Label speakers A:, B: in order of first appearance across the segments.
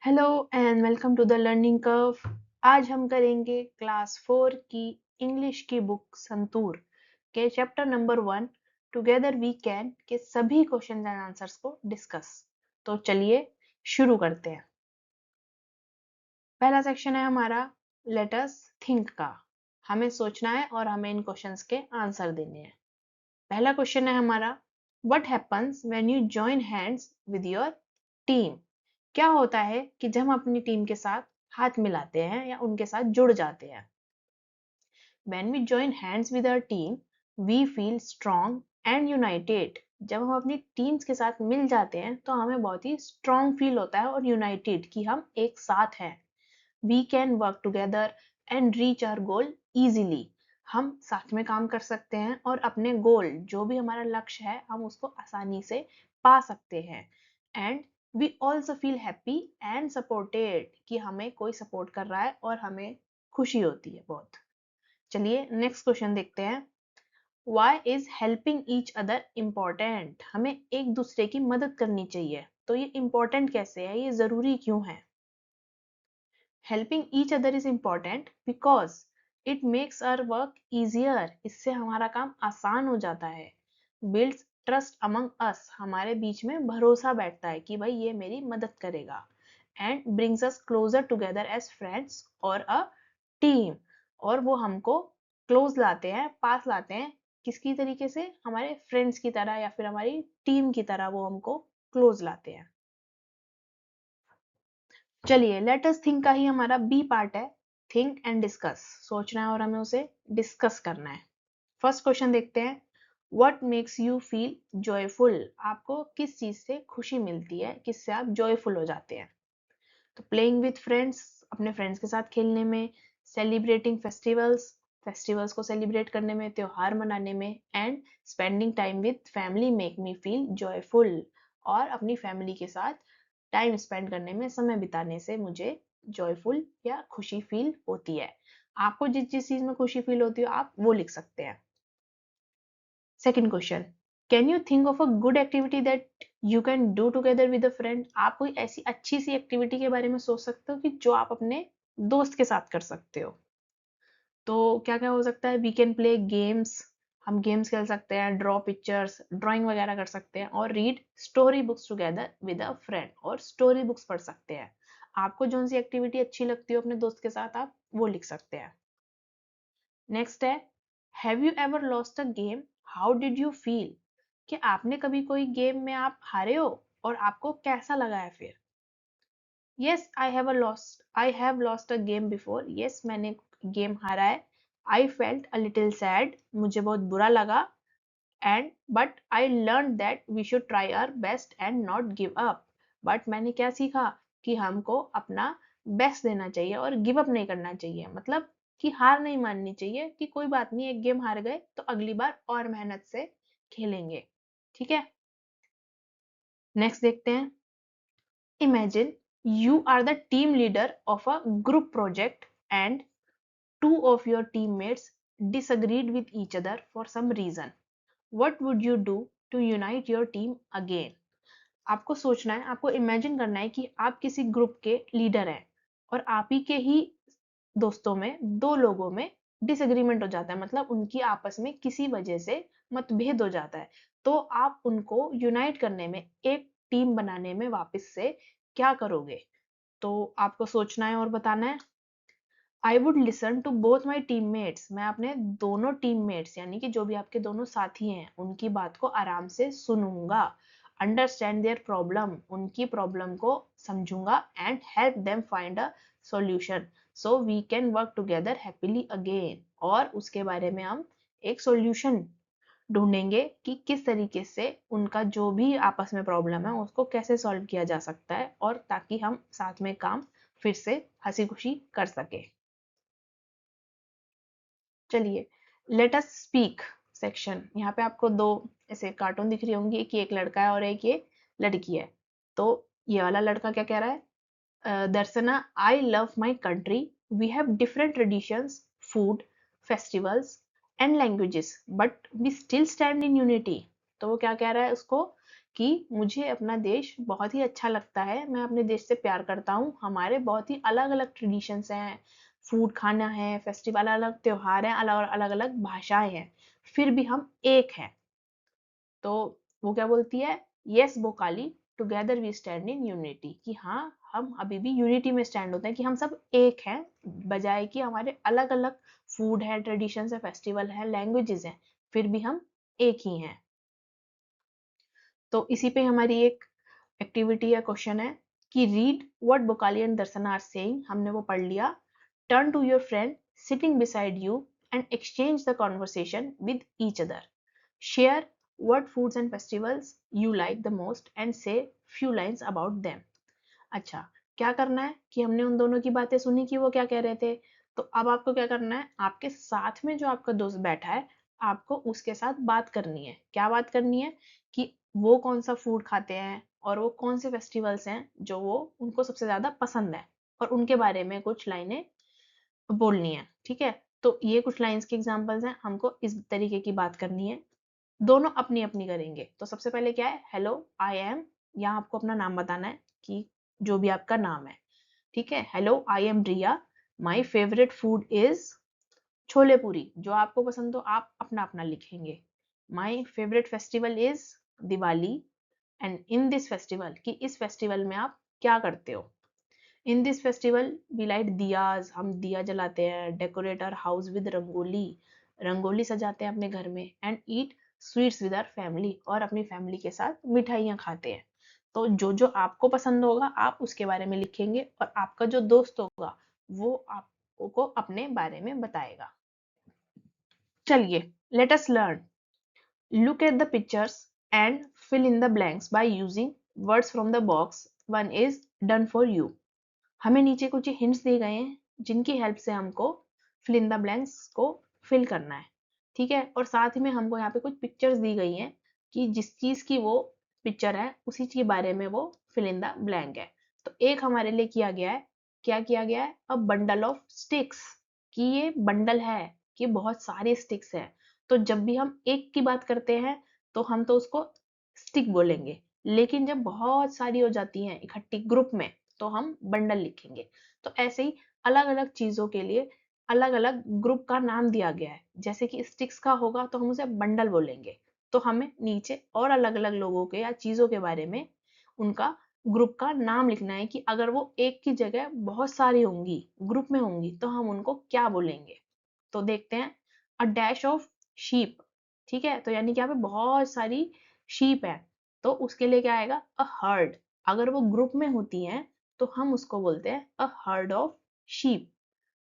A: Hello and welcome to the learning curve. आज हम करेंगे क्लास 4 की इंग्लिश की बुक संतूर के chapter number 1 together we can के सभी क्वेश्चन एंड आंसर्स को डिस्कस। तो चलिए शुरू करते हैं। पहला सेक्शन है हमारा लेट अस थिंक का। हमें सोचना है और हमें इन क्वेश्चंस के आंसर देने हैं। पहला क्वेश्चन है हमारा what happens when you join hands with your team. क्या होता है कि जब हम अपनी टीम के साथ हाथ मिलाते हैं या उनके साथ जुड़ जाते हैं। When we join hands with our team, we feel strong and united. जब हम अपनी टीम्स के साथ मिल जाते हैं तो हमें बहुत ही स्ट्रॉन्ग फील होता है और यूनाइटेड कि हम एक साथ हैं। We can work together and reach our goal easily. हम साथ में काम कर सकते हैं और अपने गोल जो भी हमारा लक्ष्य है हम उसको आसानी से पा सकते हैं। And we also feel happy and supported कि हमें कोई सपोर्ट कर रहा है और हमें खुशी होती है बहुत। चलिए नेक्स्ट क्वेश्चन देखते हैं। Why is helping each other important? हमें एक दूसरे की मदद करनी चाहिए। तो ये important कैसे है, ये जरूरी क्यों है? Helping each other is important because it makes our work easier. इससे हमारा काम आसान हो जाता है। Builds trust among us. हमारे बीच में भरोसा बैठता है कि भाई ये मेरी मदद करेगा। And brings us closer together as friends or a team. और वो हमको क्लोज लाते हैं, पास लाते हैं। किसकी तरीके से? हमारे फ्रेंड्स की तरह या फिर हमारी टीम की तरह वो हमको क्लोज लाते हैं। चलिए लेट अस थिंक का ही हमारा बी पार्ट है। Think and discuss. सोचना है और हमें उसे डिस्कस करना है। फर्स्ट क्वेश्चन देखते हैं। What makes you feel joyful? आपको किस चीज से खुशी मिलती है, किससे आप जॉयफुल हो जाते हैं? तो प्लेइंग विथ फ्रेंड्स, अपने फ्रेंड्स के साथ खेलने में। सेलिब्रेटिंग फेस्टिवल्स, फेस्टिवल्स को सेलिब्रेट करने में, त्योहार मनाने में। And spending time with family make me feel joyful. और अपनी फैमिली के साथ टाइम स्पेंड करने में, समय बिताने से मुझे जॉयफुल या खुशी फील होती है। आपको जिस जिस चीज में खुशी फील होती है आप वो लिख सकते हैं। Second question, can you think of a good activity that you can do together with a friend? आप कोई ऐसी अच्छी सी एक्टिविटी के बारे में सोच सकते हो कि जो आप अपने दोस्त के साथ कर सकते हो। तो क्या क्या हो सकता है? वी कैन प्ले गेम्स, हम गेम्स खेल सकते हैं, ड्रॉ पिक्चर्स, ड्राइंग वगैरह कर सकते हैं, और read story books together with a friend, और स्टोरी बुक्स पढ़ सकते हैं। आपको जो सी एक्टिविटी अच्छी लगती हो अपने दोस्त के साथ आप वो लिख सकते हैं। नेक्स्ट है, have you ever lost a game, how did you feel? कि आपने कभी कोई गेम में आप हारे हो और आपको कैसा लगा है फिर? Yes I have lost a game before. Yes मैंने गेम हारा है। I felt a little sad, मुझे बहुत बुरा लगा। And but I learn that we should try our best and not give up. But मैंने क्या सीखा कि हमको अपना बेस्ट देना चाहिए और गिव अप नहीं करना चाहिए। मतलब कि हार नहीं माननी चाहिए कि कोई बात नहीं, एक गेम हार गए तो अगली बार और मेहनत से खेलेंगे। ठीक है, नेक्स्ट देखते हैं। Imagine you are the team leader of a group project and two of your teammates disagreed with each other for some reason. What would you do to unite your team again? आपको सोचना है, आपको imagine करना है कि आप किसी group के लीडर हैं और आप ही के ही दोस्तों में दो लोगों में डिसएग्रीमेंट हो जाता है, मतलब उनकी आपस में किसी वजह से मतभेद हो जाता है। तो आप उनको यूनाइट करने में, एक टीम बनाने में वापस से क्या करोगे? तो आपको सोचना है और बताना है। I would listen to both my teammates. मैं अपने दोनों टीममेट्स यानी कि जो भी आपके दोनों साथी हैं उनकी बात को आराम से सुनूंगा। अंडरस्टैंड देयर प्रॉब्लम, उनकी प्रॉब्लम को समझूंगा। And help them find a solution so we can work together happily again. और उसके बारे में हम एक सॉल्यूशन ढूंढेंगे कि किस तरीके से उनका जो भी आपस में प्रॉब्लम है उसको कैसे सॉल्व किया जा सकता है, और ताकि हम साथ में काम फिर से हंसी खुशी कर सके। चलिए लेट अस स्पीक सेक्शन। यहाँ पे आपको दो ऐसे कार्टून दिख रही होंगी कि एक लड़का है और एक ये लड़की है। तो ये वाला लड़का क्या कह रहा है? Darshana, I love my country, we have different traditions, food, festivals and languages, but we still stand in unity. तो वो क्या कह रहा है उसको कि मुझे अपना देश बहुत ही अच्छा लगता है, मैं अपने देश से प्यार करता हूँ, हमारे बहुत ही अलग अलग ट्रेडिशंस हैं, फूड खाना है, फेस्टिवल अलग अलग, त्योहार हैं, अलग अलग अलग भाषाएं हैं, फिर भी हम एक हैं। तो वो क्या बोलती है, yes Bokali together we stand in unity, कि हाँ हम अभी भी यूनिटी में स्टैंड होते हैं, कि हम सब एक हैं, बजाय कि हमारे अलग अलग फूड है, ट्रेडिशंस है, फेस्टिवल है, लैंग्वेजेस हैं, फिर भी हम एक ही हैं। तो इसी पे हमारी एक एक्टिविटी या क्वेश्चन है कि read what Bokali and Darshan are saying, हमने वो पढ़ लिया। Turn to your friend sitting beside you and exchange the conversation with each other. Share what foods and festivals you like the most and say few lines about them। अच्छा, क्या करना है कि हमने उन दोनों की बातें सुनी कि वो क्या कह रहे थे, तो अब आपको क्या करना है, आपके साथ में जो आपका दोस्त बैठा है, आपको उसके साथ बात करनी है। क्या बात करनी है कि वो कौन सा फूड खाते हैं और वो कौन से फेस्टिवल्स हैं जो वो उनको सबसे ज्यादा पसंद है, और उनके बारे में कुछ लाइनें बोलनी है। ठीक है, तो ये कुछ लाइंस के एग्जांपल्स हैं, हमको इस तरीके की बात करनी है, दोनों अपनी अपनी करेंगे। तो सबसे पहले क्या है, हेलो आई एम, यहाँ आपको अपना नाम बताना है कि जो भी आपका नाम है। ठीक है, hello I am Riya, my favourite food is chole puri, जो आपको पसंद हो आप अपना अपना लिखेंगे। My favourite festival is Diwali, and in this festival, कि इस फेस्टिवल में आप क्या करते हो। In this festival we light diyas, हम दिया जलाते हैं, decorate our house with rangoli, rangoli सजाते हैं अपने घर में, and eat sweets with our family, और अपनी फैमिली के साथ मिठाइयाँ खाते हैं। तो जो जो आपको पसंद होगा आप उसके बारे में लिखेंगे, और आपका जो दोस्त होगा वो आपको अपने बारे में बताएगा। चलिए, late us learn. Look at the pictures and fill in the blanks by using words from the box. One is done for you। हमें नीचे कुछ हिंट्स दिए गए हैं जिनकी हेल्प से हमको फिल इन द ब्लैंक्स को फिल करना है। ठीक है, और साथ ही में हमको यहाँ पे कुछ पिक्चर्स दी गई हैं कि जिस चीज की वो पिक्चर है उसी के बारे में वो फिल इन द ब्लैंक है। तो एक हमारे लिए किया गया है, क्या किया गया है, अ बंडल ऑफ स्टिक्स, कि ये बंडल है, कि बहुत सारे स्टिक्स हैं। तो जब भी हम एक की बात करते हैं तो हम तो उसको स्टिक बोलेंगे, लेकिन जब बहुत सारी हो जाती हैं इकट्ठी ग्रुप में तो हम बंडल लिखेंगे। तो ऐसे ही अलग अलग चीजों के लिए अलग अलग ग्रुप का नाम दिया गया है। जैसे कि स्टिक्स का होगा तो हम उसे बंडल बोलेंगे, तो हमें नीचे और अलग अलग लोगों के या चीजों के बारे में उनका ग्रुप का नाम लिखना है, कि अगर वो एक की जगह बहुत सारी होंगी, ग्रुप में होंगी, तो हम उनको क्या बोलेंगे। तो देखते हैं, अ डैश ऑफ शीप। ठीक है, तो यानी कि यहाँ पे बहुत सारी शीप है, तो उसके लिए क्या आएगा, अ हर्ड। अगर वो ग्रुप में होती हैं तो हम उसको बोलते हैं अ हर्ड ऑफ शीप।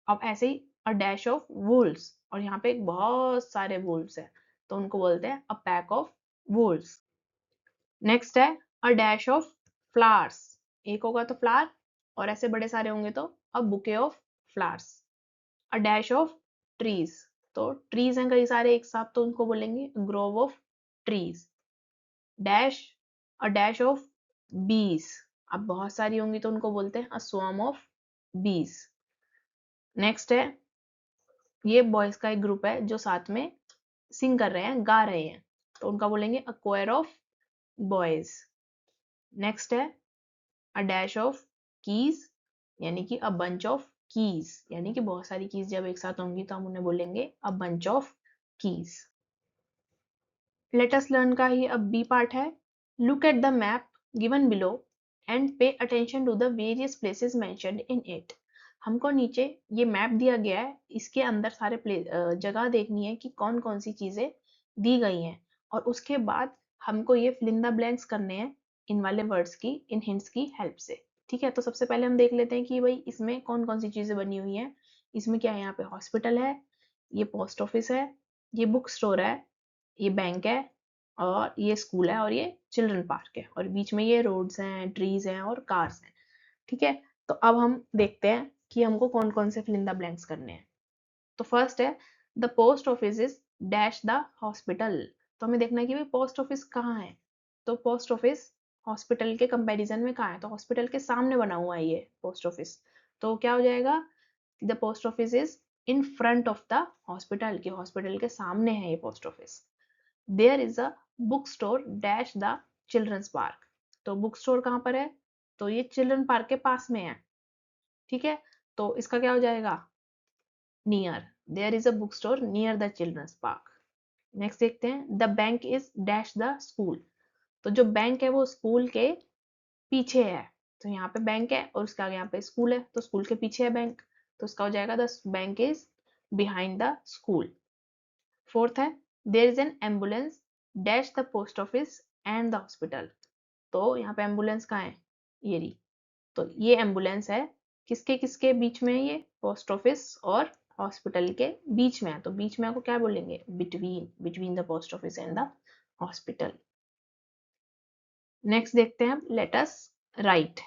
A: अब ऐसे ही अ डैश ऑफ वुल्स, और यहाँ पे बहुत सारे वुल्स हैं तो उनको बोलते हैं a pack of Wolves. Next है अ डैश ऑफ फ्लावर्स, एक होगा तो फ्लावर, और ऐसे बड़े सारे होंगे तो a bouquet of flowers. A dash of trees, तो ट्रीज हैं कई सारे एक साथ तो उनको बोलेंगे Grove of trees. Dash a dash of बीज, अब बहुत सारी होंगी तो उनको बोलते हैं अ स्वॉर्म ऑफ बीज। नेक्स्ट है, ये बॉयज का एक ग्रुप है जो साथ में सिंग कर रहे हैं, गा रहे हैं, तो उनका बोलेंगे अ कोयर ऑफ बॉयज। नेक्स्ट है अ डैश ऑफ कीज, यानी कि अ बंच ऑफ कीज, यानी कि बहुत सारी कीज जब एक साथ होंगी तो हम उन्हें बोलेंगे a bunch of keys. Let us learn का ही अब बी पार्ट है। Look at the map given below and pay attention to the various places mentioned in it. हमको नीचे ये मैप दिया गया है, इसके अंदर सारे जगह देखनी है कि कौन कौन सी चीजें दी गई हैं, और उसके बाद हमको ये फिल इन द ब्लैंक्स करने हैं इन वाले वर्ड्स की, इन हिंट्स की हेल्प से। ठीक है, तो सबसे पहले हम देख लेते हैं कि भाई इसमें कौन कौन सी चीजें बनी हुई हैं। इसमें क्या है, यहाँ पे हॉस्पिटल है, ये पोस्ट ऑफिस है, ये बुक स्टोर है, ये बैंक है, और ये स्कूल है, और ये चिल्ड्रन पार्क है, और बीच में ये रोड्स हैं, ट्रीज हैं और कार्स हैं। ठीक है, तो अब हम देखते हैं कि हमको कौन कौन से फिल इन द ब्लैंक्स करने हैं। तो फर्स्ट है the post office is dash the hospital. तो हमें देखना है कि भाई पोस्ट ऑफिस कहाँ है, तो पोस्ट ऑफिस हॉस्पिटल के कंपैरिजन में कहाँ है, तो हॉस्पिटल के सामने बना हुआ है ये पोस्ट ऑफिस। तो क्या हो जाएगा, the post office is in front of the hospital, कि हॉस्पिटल के सामने है ये post office. There is a book store dash the children's park. तो बुक स्टोर कहाँ पर है? तो ये चिल्ड्रन पार्क के पास में है, ठीक है। तो इसका क्या हो जाएगा? Near, there is a book store near the children's park. Next देखते हैं, the bank is dash the school. तो जो बैंक है वो स्कूल के पीछे है। तो यहाँ पे बैंक है और उसके आगे यहाँ पे स्कूल है, तो स्कूल के पीछे है बैंक, तो उसका हो जाएगा the bank is behind the school. Fourth है, there is an ambulance dash the post office and the hospital. तो यहाँ पे एम्बुलेंस कहाँ है? ये रही। तो ये एम्बुलेंस है किसके किसके बीच में है? ये पोस्ट ऑफिस और हॉस्पिटल के बीच में है। तो बीच में आपको क्या बोलेंगे? Between the post office and the hospital. Next देखते हैं, let us right,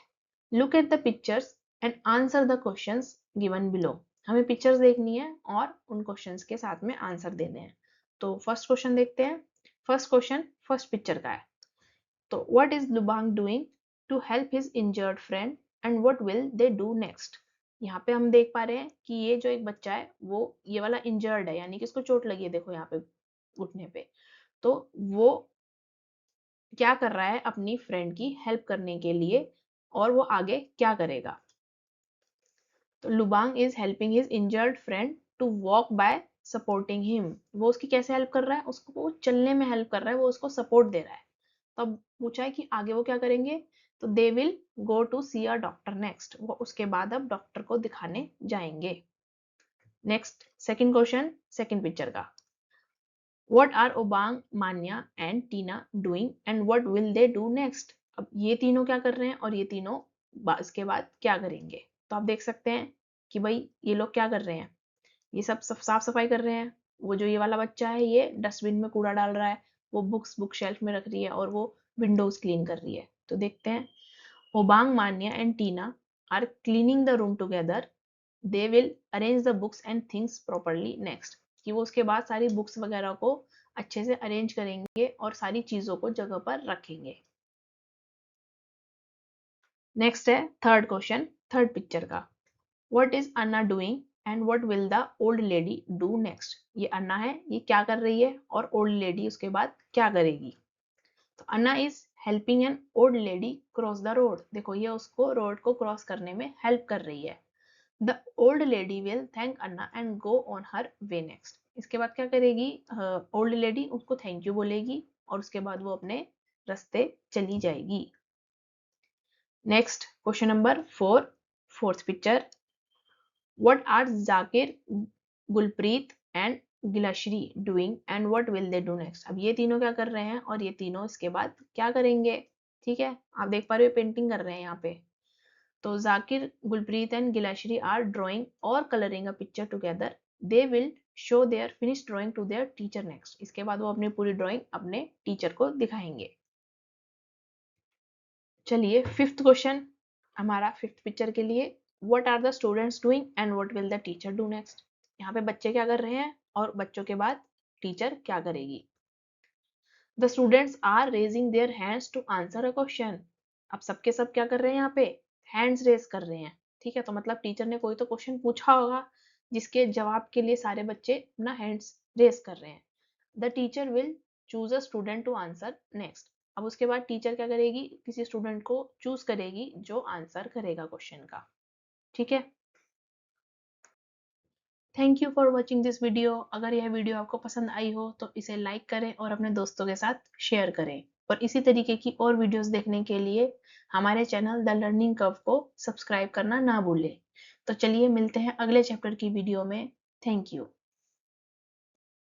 A: look at the pictures and answer the questions given below. हमें पिक्चर्स देखनी है और उन क्वेश्चंस के साथ में आंसर देने हैं। तो फर्स्ट क्वेश्चन देखते हैं। फर्स्ट क्वेश्चन फर्स्ट पिक्चर का है। तो what is Lubang doing to help his injured friend and what will they do next. यहाँ पे हम देख पा रहे हैं कि ये जो एक बच्चा है वो ये वाला इंजर्ड है, यानी कि इसको चोट लगी है, देखो यहाँ पे घुटने पे। तो वो क्या कर रहा है? अपनी फ्रेंड की हेल्प करने के लिए, और वो आगे क्या करेगा? तो Lubang is helping his injured friend to walk by supporting him. वो उसकी कैसे हेल्प कर रहा है? उसको वो चलने में हेल्प कर रहा है, वो उसको सपोर्ट दे रहा है। तब पूछा है कि आगे वो क्या करेंगे? तो they will go to see a doctor next. वो उसके बाद अब डॉक्टर को दिखाने जाएंगे। Next second question second picture का, What are Obang, Manya and Tina doing and what will they do next? अब ये तीनों क्या कर रहे हैं और ये तीनों इसके बाद क्या करेंगे? तो आप देख सकते हैं कि भाई ये लोग क्या कर रहे हैं, ये सब साफ सफाई कर रहे हैं। वो जो ये वाला बच्चा है ये डस्टबिन में कूड़ा डाल रहा है, वो बुक शेल्फ में रख रही है और वो विंडोज क्लीन कर रही है। तो देखते हैं, Obang, Manya and Tina are cleaning the room together. They will arrange the books and things properly next. कि वो उसके बाद सारी बुक्स वगैरह को अच्छे से अरेंज करेंगे और सारी चीजों को जगह पर रखेंगे। नेक्स्ट है थर्ड क्वेश्चन थर्ड पिक्चर का, what is Anna doing and what will the old lady do next. ये अन्ना है, ये क्या कर रही है और ओल्ड लेडी उसके बाद क्या करेगी? तो Anna is helping an old lady cross the road. देखो ये उसको रोड को क्रॉस करने में हेल्प कर रही है। The old lady will thank Anna and go on her way next. इसके बाद क्या करेगी? ओल्ड लेडी उसको थैंक यू बोलेगी और उसके बाद वो अपने रास्ते चली जाएगी। Next question number 4 fourth picture, what are Zakir, Gulpreet and Gilashree doing and what will they do next. अब ये तीनों क्या कर रहे हैं और ये तीनों इसके बाद क्या करेंगे? ठीक है, आप देख पा रहे हो पेंटिंग कर रहे हैं यहाँ पे। तो Zakir, Gulpreet and Gilashri are drawing और colouring a picture together. They will show their finish drawing to their teacher next. इसके बाद वो अपनी पूरी ड्राइंग अपने टीचर को दिखाएंगे। चलिए फिफ्थ क्वेश्चन हमारा फिफ्थ पिक्चर के लिए, what are the students doing and what will the teacher do next. यहाँ पे बच्चे क्या कर रहे हैं और बच्चों के बाद टीचर क्या करेगी? The students are raising their hands to answer a question. अब सबके सब क्या कर रहे हैं? यहाँ पे हैंड्स रेज कर रहे हैं, ठीक है। तो मतलब टीचर ने कोई तो क्वेश्चन पूछा होगा जिसके जवाब के लिए सारे बच्चे अपना हैंड्स रेज कर रहे हैं। The teacher will choose a student to answer next. अब उसके बाद टीचर क्या करेगी? किसी स्टूडेंट को चूज करेगी जो आंसर करेगा क्वेश्चन का, ठीक है। Thank you for watching this video. अगर यह वीडियो आपको पसंद आई हो तो इसे लाइक करें और अपने दोस्तों के साथ शेयर करें। और इसी तरीके की और वीडियोस देखने के लिए हमारे चैनल द लर्निंग कर्व को सब्सक्राइब करना ना भूलें। तो चलिए मिलते हैं अगले चैप्टर की वीडियो में। Thank you.